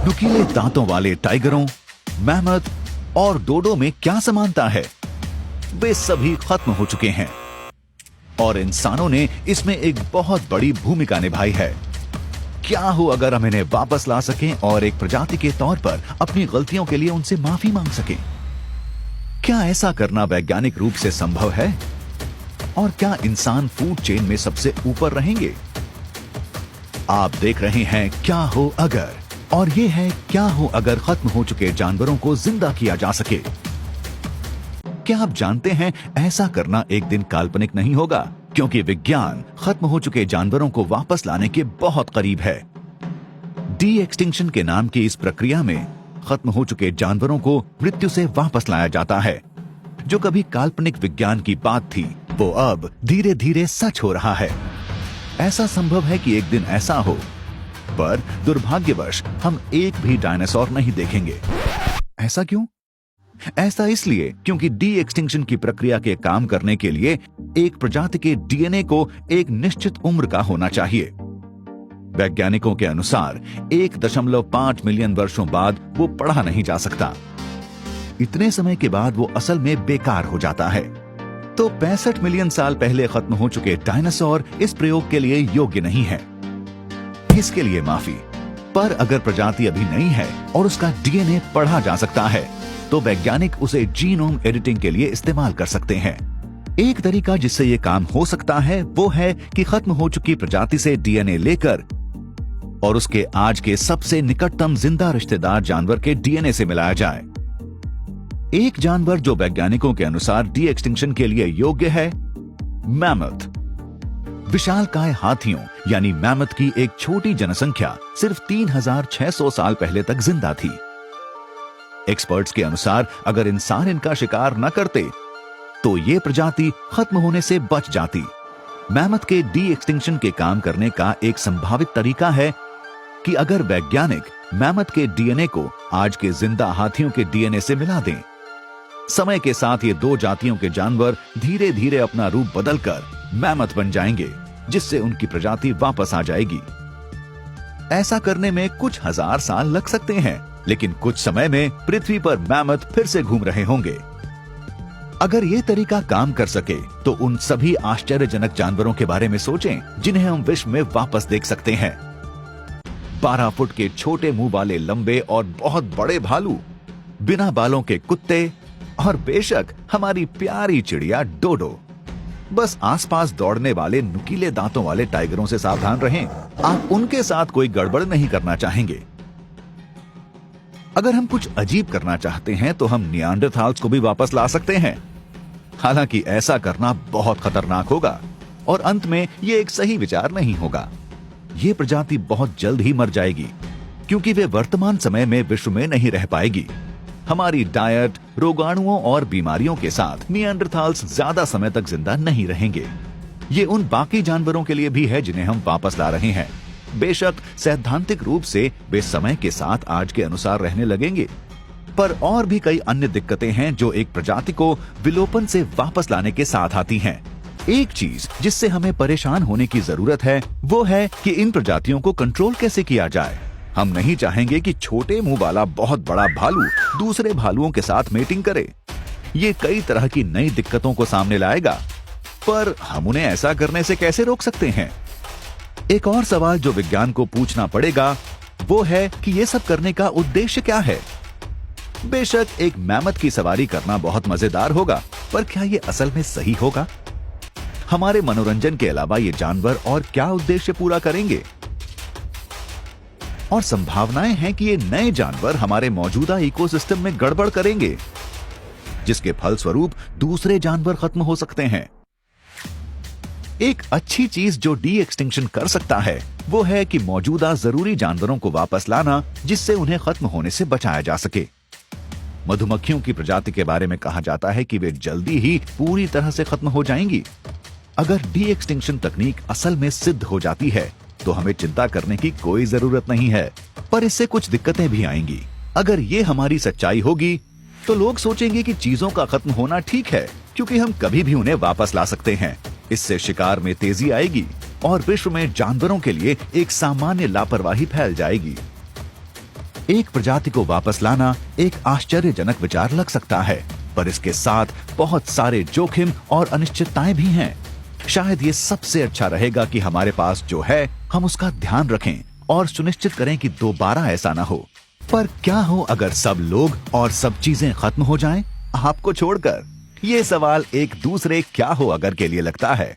नुकीले दांतों वाले टाइगरों, मैमथ और डोडो में क्या समानता है? वे सभी खत्म हो चुके हैं और इंसानों ने इसमें एक बहुत बड़ी भूमिका निभाई है। क्या हो अगर हम इन्हें वापस ला सकें और एक प्रजाति के तौर पर अपनी गलतियों के लिए उनसे माफी मांग सकें? क्या ऐसा करना वैज्ञानिक रूप से संभव है? और क्या इंसान फूड चेन में सबसे ऊपर रहेंगे? आप देख रहे हैं क्या हो अगर, और ये है क्या हो अगर खत्म हो चुके जानवरों को जिंदा किया जा सके। क्या आप जानते हैं ऐसा करना एक दिन काल्पनिक नहीं होगा, क्योंकि विज्ञान खत्म हो चुके जानवरों को वापस लाने के बहुत करीब है। डी एक्सटिंक्शन के नाम की इस प्रक्रिया में खत्म हो चुके जानवरों को मृत्यु से वापस लाया जाता है। जो कभी काल्पनिक विज्ञान की बात थी, वो अब धीरे धीरे सच हो रहा है। ऐसा संभव है कि एक दिन ऐसा हो, पर दुर्भाग्यवश हम एक भी डायनासोर नहीं देखेंगे। ऐसा क्यों? ऐसा इसलिए क्योंकि डी एक्सटिंक्शन की प्रक्रिया के काम करने के लिए एक प्रजाति के डीएनए को एक निश्चित उम्र का होना चाहिए। वैज्ञानिकों के अनुसार 1.5 मिलियन वर्षों बाद वो पढ़ा नहीं जा सकता। इतने समय के बाद वो असल में बेकार हो जाता है। तो 65 मिलियन साल पहले खत्म हो चुके डायनासोर इस प्रयोग के लिए योग्य नहीं है। इसके लिए माफी। पर अगर प्रजाति अभी नहीं है और उसका डीएनए पढ़ा जा सकता है, तो वैज्ञानिक उसे जीनोम एडिटिंग के लिए इस्तेमाल कर सकते हैं। एक तरीका जिससे ये काम हो सकता है वो है कि खत्म हो चुकी प्रजाति से डीएनए लेकर और उसके आज के सबसे निकटतम जिंदा रिश्तेदार जानवर के डीएनए से मिलाया जाए। एक जानवर जो वैज्ञानिकों के अनुसार डी एक्सटिंक्शन के लिए योग्य है, मैमथ। विशालकाय हाथियों यानी मैमथ की एक छोटी जनसंख्या सिर्फ 3600 साल पहले तक जिंदा थी। एक्सपर्ट्स के अनुसार अगर इंसान इनका शिकार न करते तो ये प्रजाति खत्म होने से बच जाती। मैमथ के डी एक्सटिंक्शन के काम करने का एक संभावित तरीका है कि अगर वैज्ञानिक मैमथ के डीएनए को आज के जिंदा हाथियों के डीएनए से मिला दें। समय के साथ ये दो जातियों के जानवर धीरे धीरे अपना रूप बदलकर मैमथ बन जाएंगे, जिससे उनकी प्रजाति वापस आ जाएगी। ऐसा करने में कुछ हजार साल लग सकते हैं, लेकिन कुछ समय में पृथ्वी पर मैमथ फिर से घूम रहे होंगे। अगर ये तरीका काम कर सके तो उन सभी आश्चर्यजनक जानवरों के बारे में सोचें जिन्हें हम विश्व में वापस देख सकते हैं। 12 फुट के छोटे मुंह वाले लंबे और बहुत बड़े भालू, बिना बालों के कुत्ते और बेशक हमारी प्यारी चिड़िया डोडो। बस आसपास दौड़ने वाले नुकीले दांतों वाले टाइगरों से सावधान रहें। आप उनके साथ कोई गड़बड़ नहीं करना चाहेंगे। अगर हम कुछ अजीब करना चाहते हैं तो हम नियांडरथाल्स को भी वापस ला सकते हैं। हालांकि ऐसा करना बहुत खतरनाक होगा और अंत में ये एक सही विचार नहीं होगा। ये प्रजाति बहुत जल्द ही मर जाएगी क्योंकि वे वर्तमान समय में विश्व में नहीं रह पाएगी। हमारी डाइट, रोगाणुओं और बीमारियों के साथ नियांडरथाल्स ज्यादा समय तक जिंदा नहीं रहेंगे। ये उन बाकी जानवरों के लिए भी है जिन्हें हम वापस ला रहे हैं। बेशक सैद्धांतिक रूप से वे समय के साथ आज के अनुसार रहने लगेंगे, पर और भी कई अन्य दिक्कतें हैं जो एक प्रजाति को विलोपन से वापस लाने के साथ आती हैं। एक चीज जिससे हमें परेशान होने की जरूरत है वो है कि इन प्रजातियों को कंट्रोल कैसे किया जाए। हम नहीं चाहेंगे कि छोटे मुंह वाला बहुत बड़ा भालू दूसरे भालुओं के साथ मेटिंग करे। ये कई तरह की नई दिक्कतों को सामने लाएगा, पर हम उन्हें ऐसा करने से कैसे रोक सकते हैं? एक और सवाल जो विज्ञान को पूछना पड़ेगा वो है कि ये सब करने का उद्देश्य क्या है। बेशक एक मैमथ की सवारी करना बहुत मजेदार होगा, पर क्या ये असल में सही होगा? हमारे मनोरंजन के अलावा ये जानवर और क्या उद्देश्य पूरा करेंगे? और संभावनाएं हैं कि ये नए जानवर हमारे मौजूदा इकोसिस्टम में गड़बड़ करेंगे, जिसके फलस्वरूप दूसरे जानवर खत्म हो सकते हैं। एक अच्छी चीज जो डी एक्सटिंक्शन कर सकता है वो है कि मौजूदा जरूरी जानवरों को वापस लाना, जिससे उन्हें खत्म होने से बचाया जा सके। मधुमक्खियों की प्रजाति के बारे में कहा जाता है कि वे जल्दी ही पूरी तरह से खत्म हो जाएंगी। अगर डी एक्सटिंक्शन तकनीक असल में सिद्ध हो जाती है तो हमें चिंता करने की कोई जरूरत नहीं है, पर इससे कुछ दिक्कतें भी आएंगी। अगर ये हमारी सच्चाई होगी तो लोग सोचेंगे कि चीजों का खत्म होना ठीक है, क्योंकि हम कभी भी उन्हें वापस ला सकते हैं। इससे शिकार में तेजी आएगी और विश्व में जानवरों के लिए एक सामान्य लापरवाही फैल जाएगी। एक प्रजाति को वापस लाना एक आश्चर्यजनक विचार लग सकता है, पर इसके साथ बहुत सारे जोखिम और अनिश्चितताएं भी हैं। शायद ये सबसे अच्छा रहेगा कि हमारे पास जो है हम उसका ध्यान रखें और सुनिश्चित करें कि दोबारा ऐसा ना हो। पर क्या हो अगर सब लोग और सब चीजें खत्म हो जाएं, आपको छोड़कर? ये सवाल एक दूसरे क्या हो अगर के लिए लगता है।